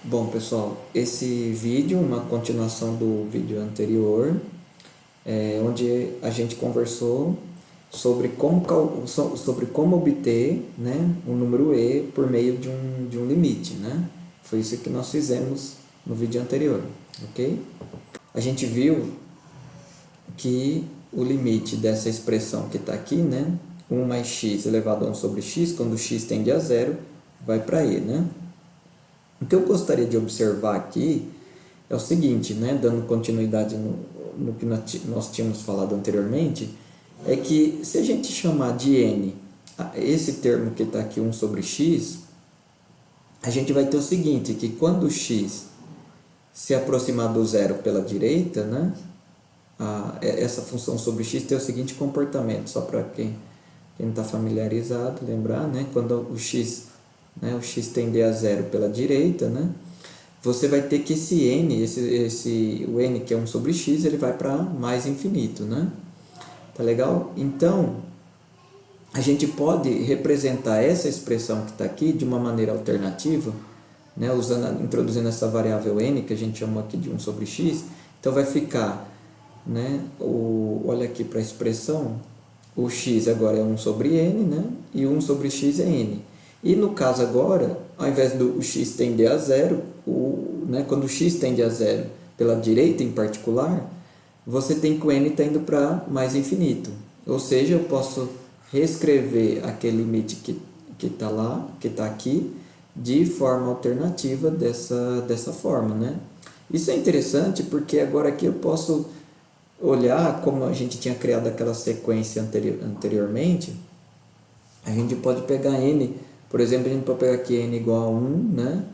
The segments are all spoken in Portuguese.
Bom, pessoal, esse vídeo é uma continuação do vídeo anterior, onde a gente conversou sobre como obter, né, um número e por meio de um limite, né? Foi isso que nós fizemos no vídeo anterior, ok? A gente viu que o limite dessa expressão que está aqui, né, 1 mais x elevado a 1 sobre x, quando x tende a zero, vai para e, né? O que eu gostaria de observar aqui é o seguinte, né, dando continuidade no que nós tínhamos falado anteriormente, é que se a gente chamar de n esse termo que está aqui 1 sobre x, a gente vai ter o seguinte, que quando x se aproximar do zero pela direita, né, essa função sobre x tem o seguinte comportamento, só para quem está familiarizado, lembrar, né, quando o x tender a zero pela direita, né, você vai ter que esse n, o n que é 1 sobre x, ele vai para mais infinito, né? Tá legal? Então, a gente pode representar essa expressão que está aqui de uma maneira alternativa, né? Introduzindo essa variável n, que a gente chamou aqui de 1 sobre x. Então, vai ficar, né? Olha aqui para a expressão, o x agora é 1 sobre n, né? E 1 sobre x é n. E no caso agora, ao invés do x tender a zero, né, quando o x tende a zero pela direita em particular, você tem que o n está indo para mais infinito. Ou seja, eu posso reescrever aquele limite que está lá, que está aqui, de forma alternativa dessa forma, né? Isso é interessante porque agora aqui eu posso olhar como a gente tinha criado aquela sequência anteriormente. A gente pode pegar n, por exemplo, a gente pode pegar aqui n igual a 1, né?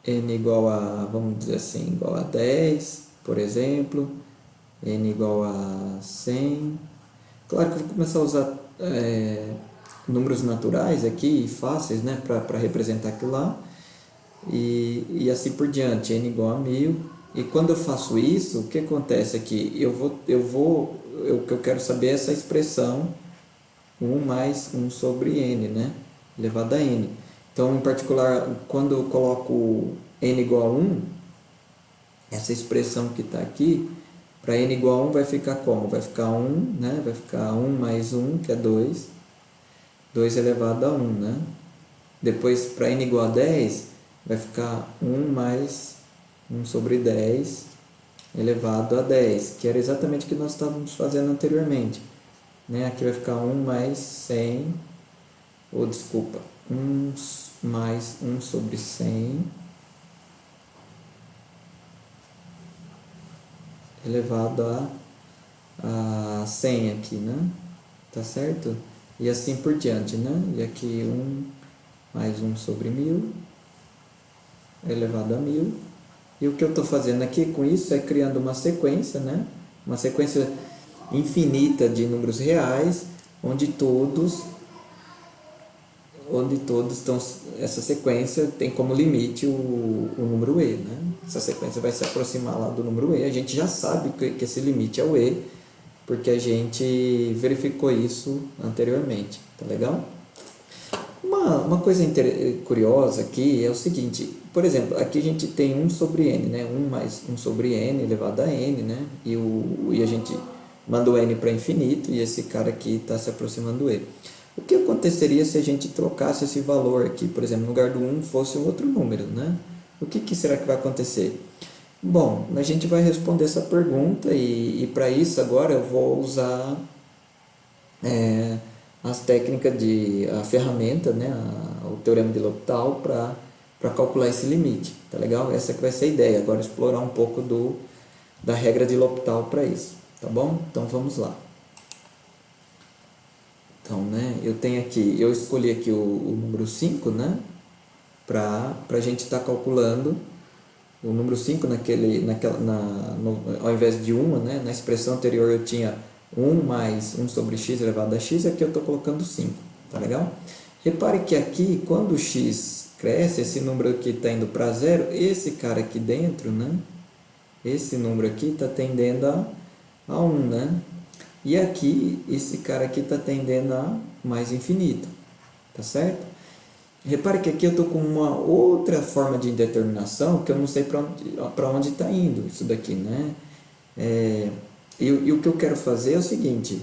N igual a, vamos dizer assim, igual a 10, por exemplo, n igual a 100. Claro que eu vou começar a usar números naturais aqui, fáceis, né, para representar aquilo lá, e assim por diante, n igual a 1000. E quando eu faço isso, o que acontece aqui? O que eu quero saber é essa expressão 1 mais 1 sobre n, né, elevado a n. Então, em particular, quando eu coloco n igual a 1, essa expressão que está aqui, para n igual a 1 vai ficar como? Vai ficar 1, né? Vai ficar 1 mais 1, que é 2. 2 elevado a 1, né? Depois, para n igual a 10, vai ficar 1 mais 1 sobre 10 elevado a 10, que era exatamente o que nós estávamos fazendo anteriormente, né? Aqui vai ficar 1 mais 100, ou desculpa, 1 mais 1 sobre 100 elevado a 100 aqui, né? Tá certo? E assim por diante, né? E aqui 1 mais 1 sobre 1000 elevado a 1000. E o que eu estou fazendo aqui com isso é criando uma sequência, né? Uma sequência infinita de números reais, onde todos estão, essa sequência tem como limite o número e, né? Essa sequência vai se aproximar lá do número e, a gente já sabe que esse limite é o e, porque a gente verificou isso anteriormente, tá legal? Uma coisa curiosa aqui é o seguinte, por exemplo, aqui a gente tem 1 sobre n, né? 1 mais 1 sobre n elevado a n, né? E a gente manda o n para infinito e esse cara aqui está se aproximando do e. O que aconteceria se a gente trocasse esse valor aqui, por exemplo, no lugar do 1 fosse um outro número, né? O que será que vai acontecer? Bom, a gente vai responder essa pergunta e para isso agora eu vou usar as técnicas a ferramenta, né, o teorema de L'Hopital para calcular esse limite, tá legal? Essa que vai ser a ideia, agora explorar um pouco da regra de L'Hopital para isso, tá bom? Então vamos lá. Então, né, eu escolhi aqui o número 5, né, para a gente estar calculando o número 5 ao invés de 1, né, na expressão anterior eu tinha 1 mais 1 sobre x elevado a x, aqui eu estou colocando 5, tá legal? Repare que aqui, quando o x cresce, esse número aqui está indo para zero, esse cara aqui dentro, né, esse número aqui está tendendo a 1, né? E aqui, esse cara aqui está tendendo a mais infinito, tá certo? repare que aqui eu estou com uma outra forma de indeterminação que eu não sei para onde está indo isso daqui, né? E o que eu quero fazer é o seguinte,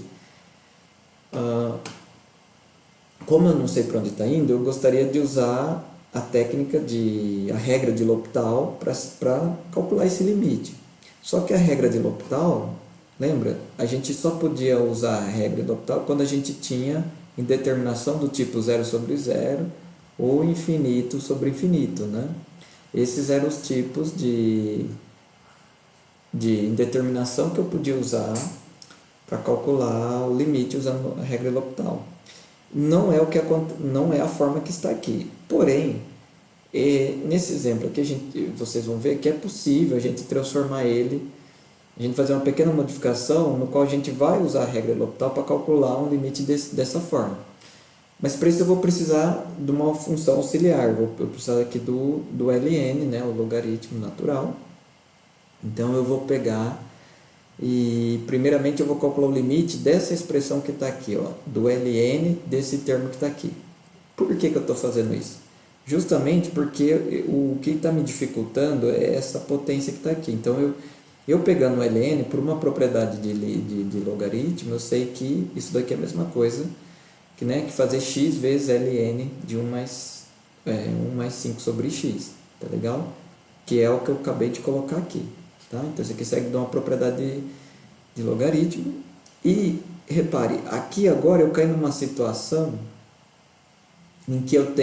como eu não sei para onde está indo, eu gostaria de usar a regra de L'Hopital para calcular esse limite. Só que a regra de L'Hopital, lembra? A gente só podia usar a regra de L'Hopital quando a gente tinha indeterminação do tipo zero sobre zero ou infinito sobre infinito, né? Esses eram os tipos de indeterminação que eu podia usar para calcular o limite usando a regra de L'Hopital. Não é a forma que está aqui. Porém, nesse exemplo aqui vocês vão ver que é possível a gente transformar ele, a gente fazer uma pequena modificação no qual a gente vai usar a regra de L'Hopital para calcular um limite dessa forma. Mas para isso eu vou precisar de uma função auxiliar, eu vou precisar aqui do ln, né, o logaritmo natural. Então eu vou pegar e primeiramente eu vou calcular o limite dessa expressão que está aqui, ó, do ln desse termo que está aqui. Por que eu estou fazendo isso? Justamente porque o que está me dificultando é essa potência que está aqui. Então eu pegando o ln por uma propriedade de logaritmo, eu sei que isso daqui é a mesma coisa que fazer x vezes ln de 1 mais 5 sobre x, tá legal? Que é o que eu acabei de colocar aqui. Tá? Então, isso aqui segue de uma propriedade de logaritmo. E, repare, aqui agora eu caio numa situação em que eu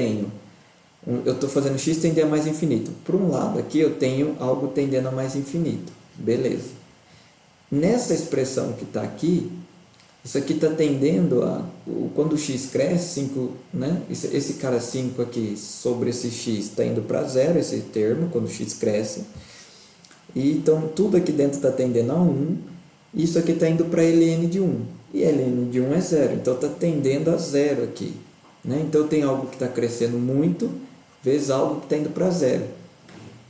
estou fazendo x tender a mais infinito. Por um lado, aqui eu tenho algo tendendo a mais infinito. Beleza. Nessa expressão que está aqui, isso aqui está tendendo quando o x cresce, 5, né? Esse cara 5 aqui sobre esse x está indo para zero, esse termo, quando o x cresce. E então tudo aqui dentro está tendendo a 1, e isso aqui está indo para ln de 1. E ln de 1 é zero, então está tendendo a zero aqui. Né? Então tem algo que está crescendo muito, vezes algo que está indo para zero.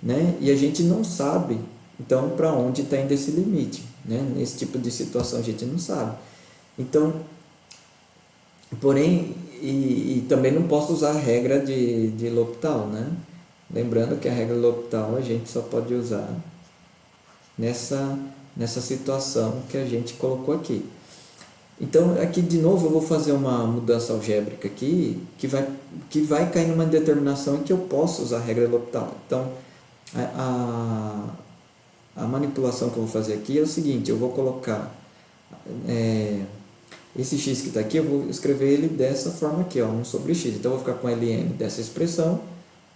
Né? E a gente não sabe, então, para onde está indo esse limite. Né? Nesse tipo de situação a gente não sabe. Então, porém, e também não posso usar a regra de L'Hopital, né? Lembrando que a regra de L'Hopital a gente só pode usar nessa situação que a gente colocou aqui. Então, aqui de novo eu vou fazer uma mudança algébrica aqui, que vai cair numa determinação em que eu posso usar a regra de L'Hopital. Então, a manipulação que eu vou fazer aqui é o seguinte, eu vou colocar esse x que está aqui, eu vou escrever ele dessa forma aqui, ó, 1 sobre x. Então, eu vou ficar com ln dessa expressão,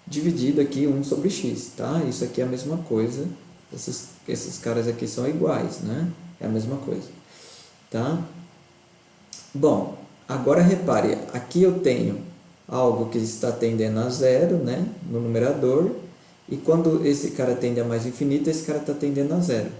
dividido aqui 1 sobre x, tá? Isso aqui é a mesma coisa, esses caras aqui são iguais, né? É a mesma coisa, tá? Bom, agora repare, aqui eu tenho algo que está tendendo a zero, né? No numerador, e quando esse cara tende a mais infinito, esse cara está tendendo a zero.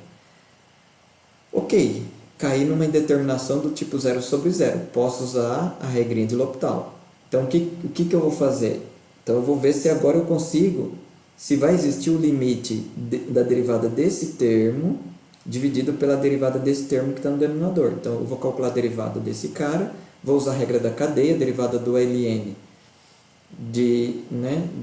Ok, caí numa indeterminação do tipo 0 sobre 0. Posso usar a regrinha de L'Hopital. Então, o que eu vou fazer? Então, eu vou ver se agora eu consigo, se vai existir o limite da derivada desse termo dividido pela derivada desse termo que está no denominador. Então, eu vou calcular a derivada desse cara, vou usar a regra da cadeia, a derivada do ln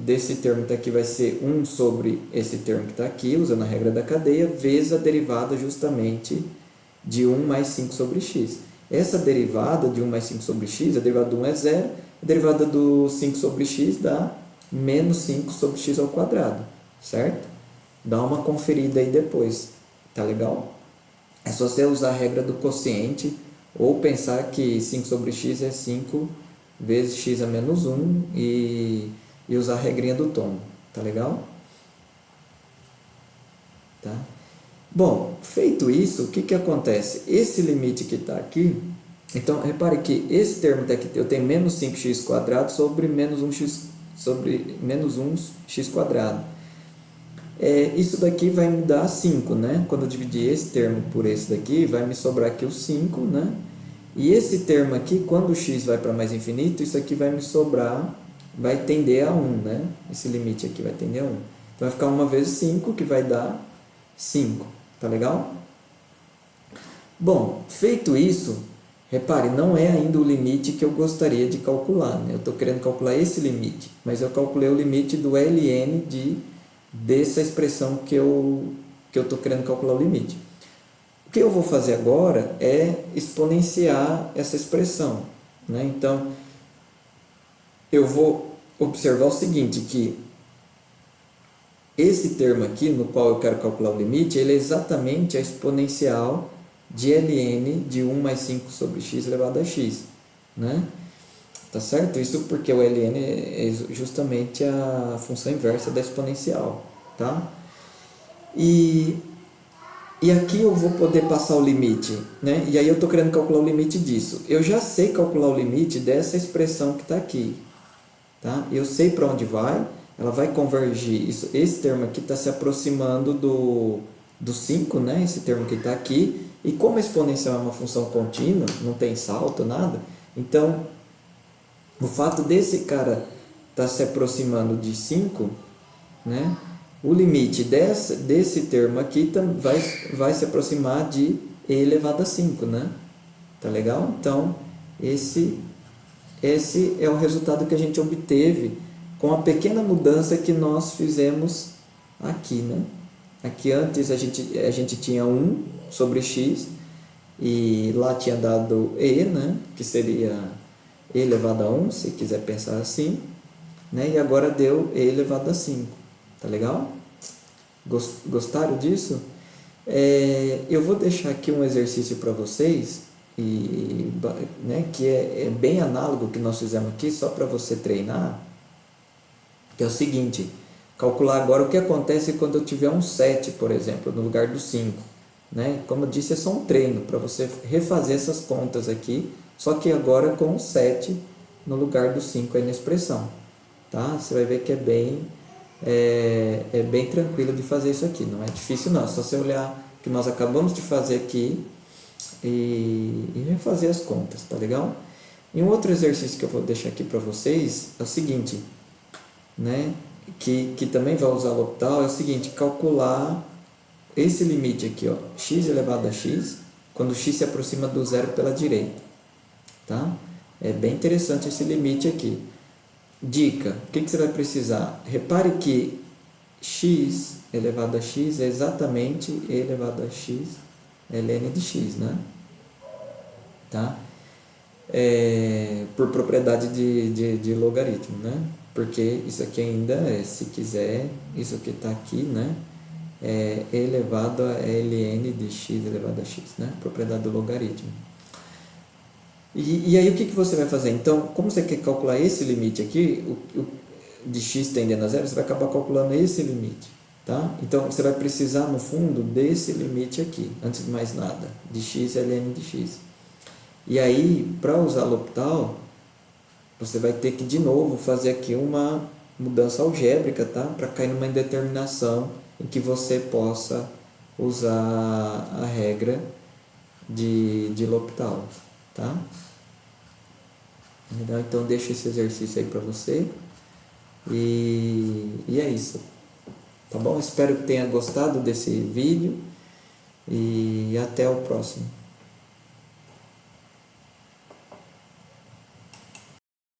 desse termo que está aqui vai ser 1 sobre esse termo que está aqui, usando a regra da cadeia, vezes a derivada justamente de 1 mais 5 sobre x. Essa derivada de 1 mais 5 sobre x, a derivada do 1 é zero, a derivada do 5 sobre x dá menos 5 sobre x ao quadrado, certo? Dá uma conferida aí depois, tá legal? É só você usar a regra do quociente ou pensar que 5 sobre x é 5 vezes x a menos 1 e usar a regrinha do tombo, tá legal? Tá? Bom, feito isso, o que acontece? Esse limite que está aqui, então repare que esse termo daqui, eu tenho menos 5x quadrado sobre menos 1x quadrado. Isso daqui vai me dar 5, né? Quando eu dividir esse termo por esse daqui, vai me sobrar aqui o 5, né? E esse termo aqui, quando o x vai para mais infinito, isso aqui vai me sobrar, vai tender a 1, né? Esse limite aqui vai tender a 1. Então, vai ficar 1 vezes 5, que vai dar 5. Tá legal? Bom, feito isso, Repare, não é ainda o limite que eu gostaria de calcular, né? Eu estou querendo calcular esse limite, mas eu calculei o limite do ln dessa expressão que eu estou querendo calcular o limite. O que eu vou fazer agora é exponenciar essa expressão, né? Então, eu vou observar o seguinte, que esse termo aqui, no qual eu quero calcular o limite, ele é exatamente a exponencial de ln de 1 mais 5 sobre x elevado a x, né? Tá certo? Isso porque o ln é justamente a função inversa da exponencial, tá? E aqui eu vou poder passar o limite, né? E aí eu estou querendo calcular o limite disso. Eu já sei calcular o limite dessa expressão que está aqui, tá? Eu sei para onde vai, ela vai convergir. Esse termo aqui está se aproximando do 5, né? Esse termo que está aqui. E como a exponencial é uma função contínua, não tem salto, nada, então o fato desse cara estar se aproximando de 5, né? O limite desse termo aqui vai se aproximar de e elevado a 5, né? Tá legal? Então, esse é o resultado que a gente obteve com a pequena mudança que nós fizemos aqui, né? Aqui antes a gente tinha 1 sobre x e lá tinha dado e, né? Que seria e elevado a 1, se quiser pensar assim, né? E agora deu e elevado a 5. Tá legal? Gostaram disso? Eu vou deixar aqui um exercício para vocês, né, que é bem análogo ao que nós fizemos aqui, só para você treinar, que é o seguinte: calcular agora o que acontece quando eu tiver um 7, por exemplo, no lugar do 5. Né? Como eu disse, é só um treino para você refazer essas contas aqui, só que agora com o 7 no lugar do 5 aí na expressão. Tá? Você vai ver que é bem tranquilo de fazer isso aqui, não é difícil não, é só você olhar o que nós acabamos de fazer aqui e refazer as contas, tá legal? E um outro exercício que eu vou deixar aqui para vocês é o seguinte, né, que também vai usar o L'Hopital, é o seguinte: calcular esse limite aqui, ó, x elevado a x, quando x se aproxima do zero pela direita, tá? É bem interessante esse limite aqui. Dica: o que você vai precisar? Repare que x elevado a x é exatamente e elevado a x ln de x, né? Tá? Por propriedade de logaritmo, né? Porque isso aqui ainda se quiser, isso que está aqui, né? É elevado a ln de x elevado a x, né? Propriedade do logaritmo. E aí o que você vai fazer? Então, como você quer calcular esse limite aqui, de x tendendo a zero, você vai acabar calculando esse limite, tá? Então, você vai precisar, no fundo, desse limite aqui, antes de mais nada, de x ln de x. E aí, para usar L'Hopital, você vai ter que, de novo, fazer aqui uma mudança algébrica, tá? Para cair numa indeterminação em que você possa usar a regra de L'Hopital, tá? Legal? Então, deixo esse exercício aí para você. E é isso. Tá bom? Espero que tenha gostado desse vídeo e até o próximo.